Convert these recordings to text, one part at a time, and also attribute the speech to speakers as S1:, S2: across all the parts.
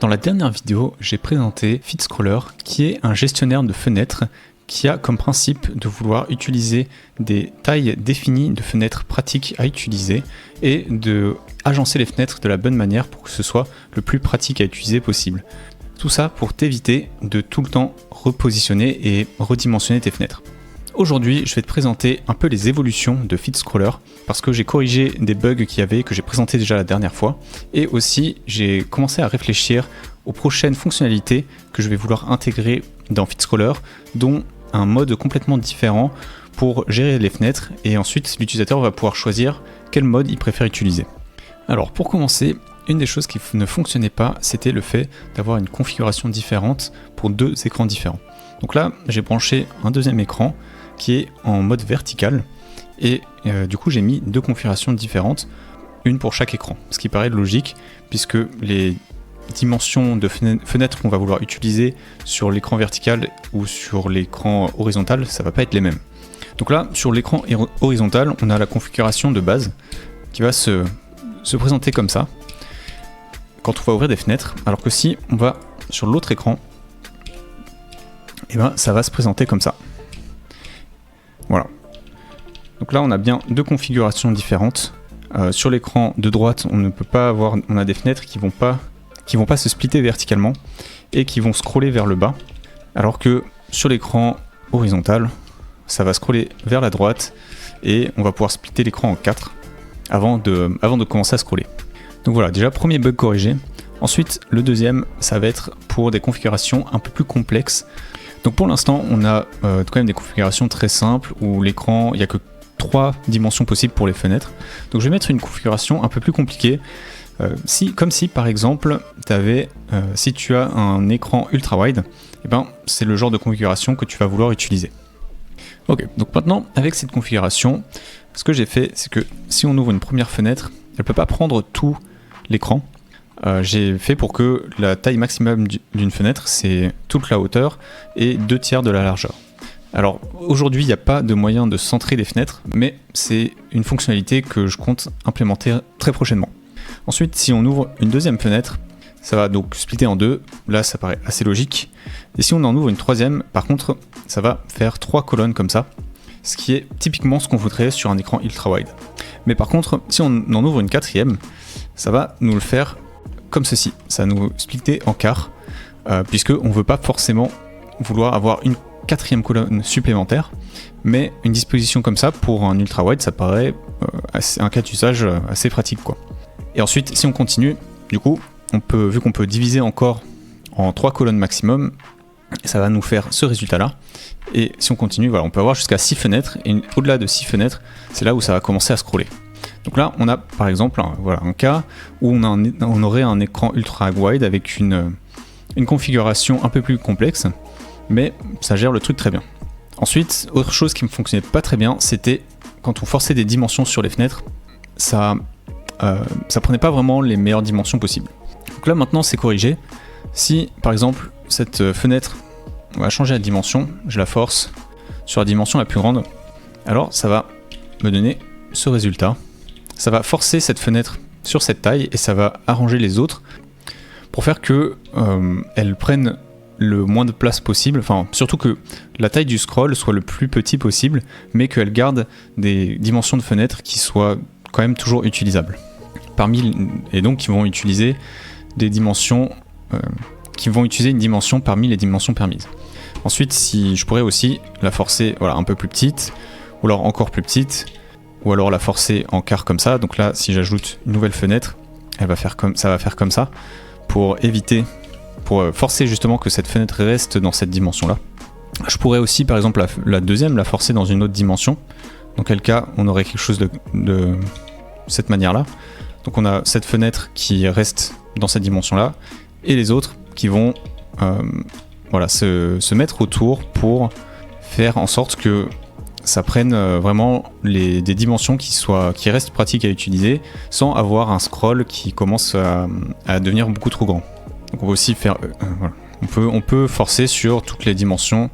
S1: Dans la dernière vidéo, j'ai présenté FitScroller, qui est un gestionnaire de fenêtres qui a comme principe de vouloir utiliser des tailles définies de fenêtres pratiques à utiliser et de agencer les fenêtres de la bonne manière pour que ce soit le plus pratique à utiliser possible. Tout ça pour t'éviter de tout le temps repositionner et redimensionner tes fenêtres. Aujourd'hui, je vais te présenter un peu les évolutions de FitScroller parce que j'ai corrigé des bugs qu'il y avait que j'ai présenté déjà la dernière fois et aussi j'ai commencé à réfléchir aux prochaines fonctionnalités que je vais vouloir intégrer dans FitScroller, dont un mode complètement différent pour gérer les fenêtres et ensuite l'utilisateur va pouvoir choisir quel mode il préfère utiliser. Alors pour commencer, une des choses qui ne fonctionnait pas, c'était le fait d'avoir une configuration différente pour deux écrans différents. Donc là, j'ai branché un deuxième écran qui est en mode vertical et du coup j'ai mis deux configurations différentes, une pour chaque écran, ce qui paraît logique puisque les dimensions de fenêtres qu'on va vouloir utiliser sur l'écran vertical ou sur l'écran horizontal, ça va pas être les mêmes. Donc là, sur l'écran horizontal, on a la configuration de base qui va se présenter comme ça quand on va ouvrir des fenêtres, alors que si on va sur l'autre écran, et ben ça va se présenter comme ça. Voilà. Donc là, on a bien deux configurations différentes. Sur l'écran de droite, on ne peut pas avoir, on a des fenêtres qui vont pas se splitter verticalement et qui vont scroller vers le bas, alors que sur l'écran horizontal, ça va scroller vers la droite et on va pouvoir splitter l'écran en 4 avant de commencer à scroller. Donc voilà, déjà premier bug corrigé. Ensuite, le deuxième, ça va être pour des configurations un peu plus complexes. Donc pour l'instant, on a quand même des configurations très simples où l'écran, il n'y a que 3 dimensions possibles pour les fenêtres. Donc je vais mettre une configuration un peu plus compliquée. Comme si par exemple, si tu as un écran ultra wide, eh ben, c'est le genre de configuration que tu vas vouloir utiliser. Ok, donc maintenant avec cette configuration, ce que j'ai fait, c'est que si on ouvre une première fenêtre, elle ne peut pas prendre tout l'écran. J'ai fait pour que la taille maximum d'une fenêtre, c'est toute la hauteur et 2/3 de la largeur. Alors aujourd'hui, il n'y a pas de moyen de centrer les fenêtres, mais c'est une fonctionnalité que je compte implémenter très prochainement. Ensuite, si on ouvre une deuxième fenêtre, ça va donc splitter en deux. Là, ça paraît assez logique. Et si on en ouvre une troisième, par contre, ça va faire 3 colonnes comme ça, ce qui est typiquement ce qu'on voudrait sur un écran ultra wide. Mais par contre, si on en ouvre une quatrième, ça va nous le faire comme ceci. Ça va nous splitter en quart, puisqu'on ne veut pas forcément vouloir avoir une quatrième colonne supplémentaire, mais une disposition comme ça pour un ultra wide, ça paraît un cas d'usage assez pratique, quoi. Et ensuite, si on continue, du coup, vu qu'on peut diviser encore en 3 colonnes maximum, ça va nous faire ce résultat-là. Et si on continue, voilà, on peut avoir jusqu'à 6 fenêtres, et au-delà de 6 fenêtres, c'est là où ça va commencer à scroller. Donc là, on a par exemple un cas où on aurait un écran ultra wide avec une configuration un peu plus complexe, mais ça gère le truc très bien. Ensuite, autre chose qui ne fonctionnait pas très bien, c'était quand on forçait des dimensions sur les fenêtres, ça prenait pas vraiment les meilleures dimensions possibles. Donc là maintenant c'est corrigé. Si par exemple cette fenêtre, on va changer la dimension, je la force sur la dimension la plus grande, alors ça va me donner ce résultat. Ça va forcer cette fenêtre sur cette taille et ça va arranger les autres pour faire que elles prennent le moins de place possible, enfin surtout que la taille du scroll soit le plus petit possible, mais qu'elle garde des dimensions de fenêtre qui soient quand même toujours utilisables. Et donc qui vont utiliser des dimensions une dimension parmi les dimensions permises. Ensuite, si je pourrais aussi la forcer un peu plus petite, ou alors encore plus petite, ou alors la forcer en quart comme ça. Donc là, si j'ajoute une nouvelle fenêtre, ça va faire comme ça, pour forcer justement que cette fenêtre reste dans cette dimension-là. Je pourrais aussi, par exemple, la deuxième, la forcer dans une autre dimension. Dans quel cas, on aurait quelque chose de cette manière-là. Donc on a cette fenêtre qui reste dans cette dimension-là, et les autres qui vont se mettre autour pour faire en sorte que ça prenne vraiment des dimensions qui restent pratiques à utiliser, sans avoir un scroll qui commence à devenir beaucoup trop grand. Donc on va aussi faire... on peut forcer sur toutes les dimensions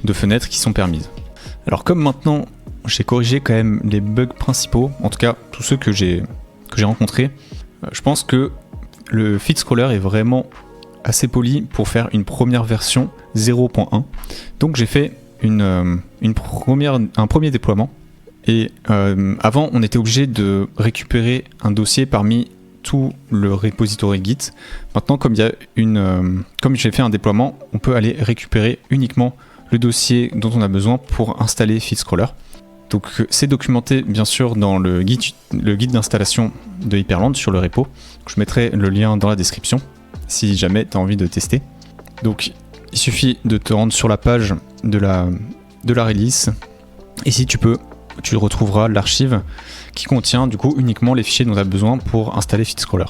S1: de fenêtres qui sont permises. Alors comme maintenant j'ai corrigé quand même les bugs principaux, en tout cas tous ceux que j'ai rencontrés, je pense que le FitScroller est vraiment assez poli pour faire une première version 0.1. Donc j'ai fait un premier déploiement. Et avant, on était obligé de récupérer un dossier parmi tout le repository Git. Maintenant, comme j'ai fait un déploiement, on peut aller récupérer uniquement le dossier dont on a besoin pour installer FeedScroller. Donc c'est documenté bien sûr dans le guide d'installation de Hyperland sur le repo. Je mettrai le lien dans la description si jamais tu as envie de tester. Donc il suffit de te rendre sur la page de la release. Et si tu retrouveras l'archive qui contient du coup uniquement les fichiers dont tu as besoin pour installer FeedScroller.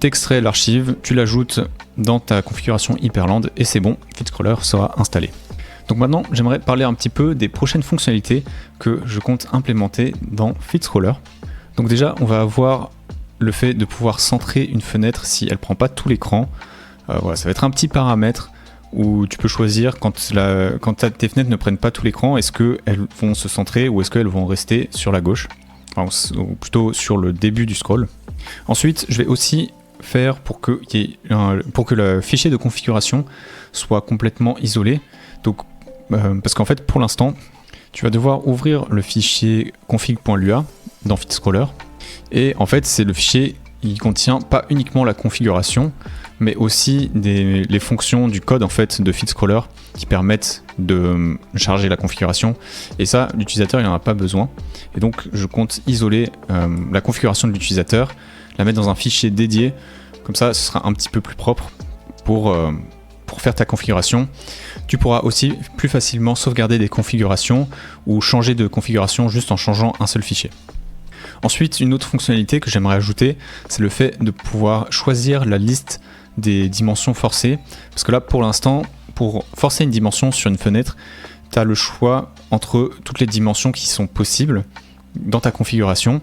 S1: Tu extrais l'archive, tu l'ajoutes dans ta configuration Hyperland et c'est bon, FeedScroller sera installé. Donc maintenant, j'aimerais parler un petit peu des prochaines fonctionnalités que je compte implémenter dans FeedScroller. Donc déjà, on va avoir le fait de pouvoir centrer une fenêtre si elle ne prend pas tout l'écran. Voilà, ça va être un petit paramètre où tu peux choisir quand tes fenêtres ne prennent pas tout l'écran, est-ce qu'elles vont se centrer ou est-ce qu'elles vont rester sur la gauche, ou plutôt sur le début du scroll. Ensuite, je vais aussi faire pour que le fichier de configuration soit complètement isolé. Donc, parce qu'en fait, pour l'instant, tu vas devoir ouvrir le fichier config.lua dans FeedScroller. Et en fait, c'est le fichier, il contient pas uniquement la configuration, mais aussi les fonctions du code en fait de FeedScroller qui permettent de charger la configuration. Et ça, l'utilisateur, il n'en a pas besoin. Et donc, je compte isoler la configuration de l'utilisateur, la mettre dans un fichier dédié. Comme ça, ce sera un petit peu plus propre pour faire ta configuration. Tu pourras aussi plus facilement sauvegarder des configurations ou changer de configuration juste en changeant un seul fichier. Ensuite, une autre fonctionnalité que j'aimerais ajouter, c'est le fait de pouvoir choisir la liste des dimensions forcées. Parce que là, pour l'instant, pour forcer une dimension sur une fenêtre, tu as le choix entre toutes les dimensions qui sont possibles dans ta configuration.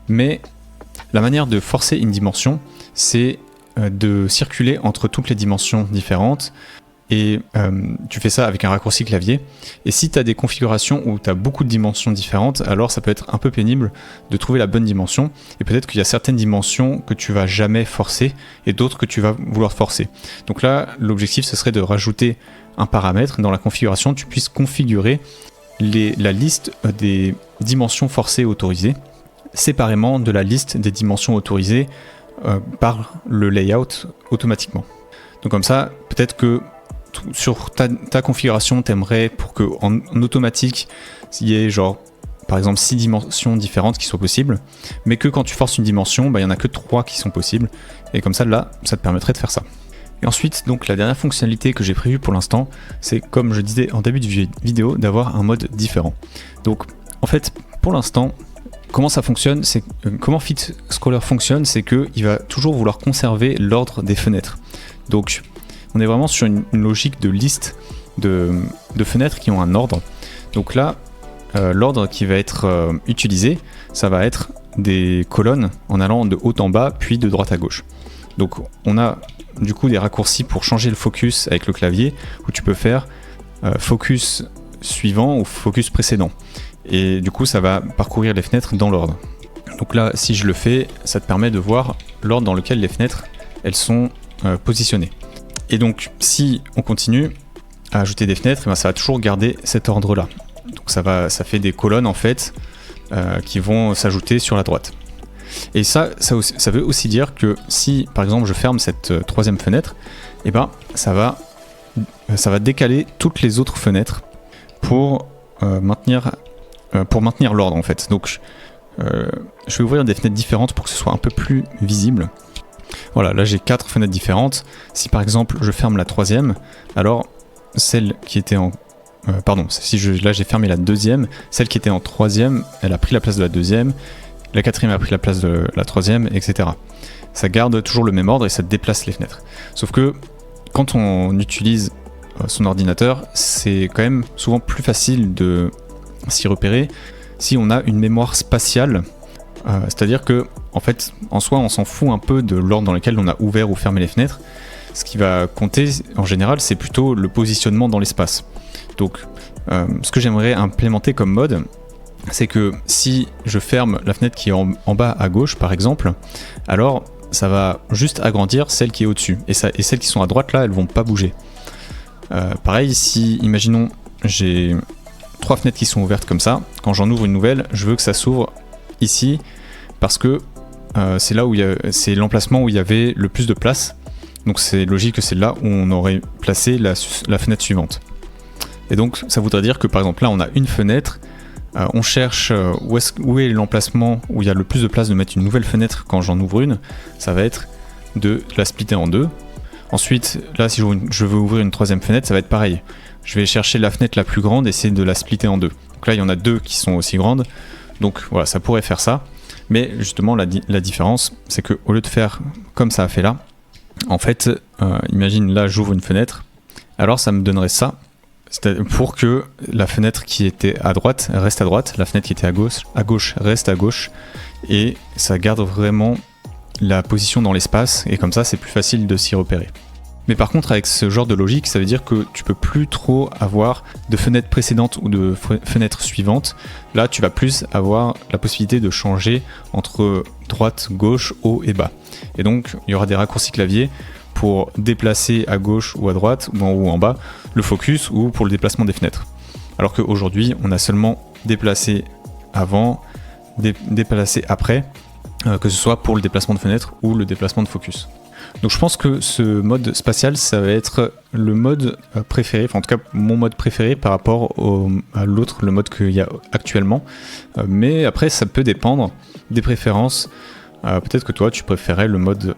S1: Mais la manière de forcer une dimension, c'est de circuler entre toutes les dimensions différentes. Et tu fais ça avec un raccourci clavier. Et si tu as des configurations où tu as beaucoup de dimensions différentes, alors ça peut être un peu pénible de trouver la bonne dimension. Et peut-être qu'il y a certaines dimensions que tu vas jamais forcer et d'autres que tu vas vouloir forcer. Donc là, l'objectif, ce serait de rajouter un paramètre dans la configuration. Tu puisses configurer la liste des dimensions forcées autorisées séparément de la liste des dimensions autorisées par le layout automatiquement. Donc comme ça, peut-être que sur ta configuration, tu aimerais pour que en automatique, il y ait genre par exemple 6 dimensions différentes qui soient possibles, mais que quand tu forces une dimension, il n'y en a que 3 qui sont possibles, et comme ça là, ça te permettrait de faire ça. Et ensuite, donc la dernière fonctionnalité que j'ai prévue pour l'instant, c'est comme je disais en début de vidéo, d'avoir un mode différent. Donc en fait, pour l'instant, comment ça fonctionne, comment FeedScroller fonctionne, c'est qu'il va toujours vouloir conserver l'ordre des fenêtres. Donc on est vraiment sur une logique de liste de fenêtres qui ont un ordre. Donc là, l'ordre qui va être utilisé, ça va être des colonnes en allant de haut en bas, puis de droite à gauche. Donc on a du coup des raccourcis pour changer le focus avec le clavier, où tu peux faire focus suivant ou focus précédent. Et du coup, ça va parcourir les fenêtres dans l'ordre. Donc là, si je le fais, ça te permet de voir l'ordre dans lequel les fenêtres, elles sont positionnées. Et donc, si on continue à ajouter des fenêtres, ça va toujours garder cet ordre-là. Donc ça fait des colonnes en fait qui vont s'ajouter sur la droite. Et ça veut aussi dire que si, par exemple, je ferme cette troisième fenêtre, et ça va décaler toutes les autres fenêtres pour maintenir l'ordre en fait. Donc je vais ouvrir des fenêtres différentes pour que ce soit un peu plus visible. Voilà, là j'ai 4 fenêtres différentes. Si par exemple je ferme la troisième, alors celle qui était en... là j'ai fermé la deuxième, celle qui était en troisième, elle a pris la place de la deuxième, la quatrième a pris la place de la troisième, etc. Ça garde toujours le même ordre et ça déplace les fenêtres. Sauf que quand on utilise son ordinateur, c'est quand même souvent plus facile de s'y repérer si on a une mémoire spatiale, c'est-à-dire que en fait, en soi, on s'en fout un peu de l'ordre dans lequel on a ouvert ou fermé les fenêtres. Ce qui va compter, en général, c'est plutôt le positionnement dans l'espace. Donc, ce que j'aimerais implémenter comme mode, c'est que si je ferme la fenêtre qui est en bas à gauche, par exemple, alors ça va juste agrandir celle qui est au-dessus. Et celles qui sont à droite là, elles vont pas bouger. Pareil, si, imaginons, j'ai 3 fenêtres qui sont ouvertes comme ça, quand j'en ouvre une nouvelle, je veux que ça s'ouvre ici, parce que c'est là où c'est l'emplacement où il y avait le plus de place. Donc c'est logique que c'est là où on aurait placé la fenêtre suivante. Et donc ça voudrait dire que par exemple là on a une fenêtre, on cherche où est l'emplacement où il y a le plus de place de mettre une nouvelle fenêtre quand j'en ouvre une, ça va être de la splitter en deux. Ensuite là si je veux ouvrir une troisième fenêtre, ça va être pareil. Je vais chercher la fenêtre la plus grande et essayer de la splitter en deux. Donc là il y en a 2 qui sont aussi grandes, donc voilà, ça pourrait faire ça. Mais justement la différence c'est que au lieu de faire comme ça a fait là, en fait imagine là j'ouvre une fenêtre, alors ça me donnerait ça, pour que la fenêtre qui était à droite reste à droite, la fenêtre qui était à gauche reste à gauche, et ça garde vraiment la position dans l'espace, et comme ça c'est plus facile de s'y repérer. Mais par contre avec ce genre de logique, ça veut dire que tu peux plus trop avoir de fenêtres précédentes ou de fenêtres suivantes. Là tu vas plus avoir la possibilité de changer entre droite, gauche, haut et bas. Et donc il y aura des raccourcis clavier pour déplacer à gauche ou à droite, ou en haut ou en bas, le focus, ou pour le déplacement des fenêtres. Alors qu'aujourd'hui, on a seulement déplacé avant, déplacé après, que ce soit pour le déplacement de fenêtre ou le déplacement de focus. Donc je pense que ce mode spatial, ça va être le mode préféré, enfin en tout cas mon mode préféré par rapport à l'autre, le mode qu'il y a actuellement. Mais après, ça peut dépendre des préférences. Peut-être que toi, tu préférais le mode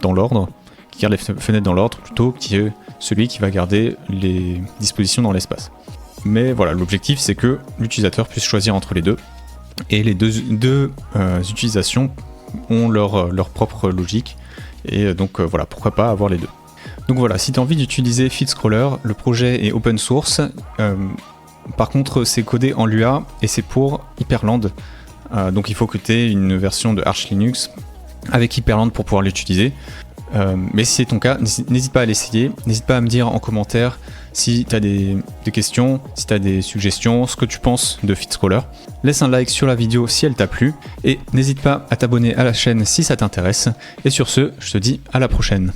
S1: dans l'ordre, qui garde les fenêtres dans l'ordre, plutôt qui est celui qui va garder les dispositions dans l'espace. Mais voilà, l'objectif c'est que l'utilisateur puisse choisir entre les deux, et les deux utilisations ont leur propre logique, et donc voilà, pourquoi pas avoir les deux. Donc voilà, si tu as envie d'utiliser FeedScroller, le projet est open source, par contre c'est codé en Lua et c'est pour Hyperland, donc il faut que tu aies une version de Arch Linux avec Hyperland pour pouvoir l'utiliser. Mais si c'est ton cas, n'hésite pas à l'essayer, n'hésite pas à me dire en commentaire si tu as des questions, si tu as des suggestions, ce que tu penses de FeedScroller. Laisse un like sur la vidéo si elle t'a plu, et n'hésite pas à t'abonner à la chaîne si ça t'intéresse. Et sur ce, je te dis à la prochaine.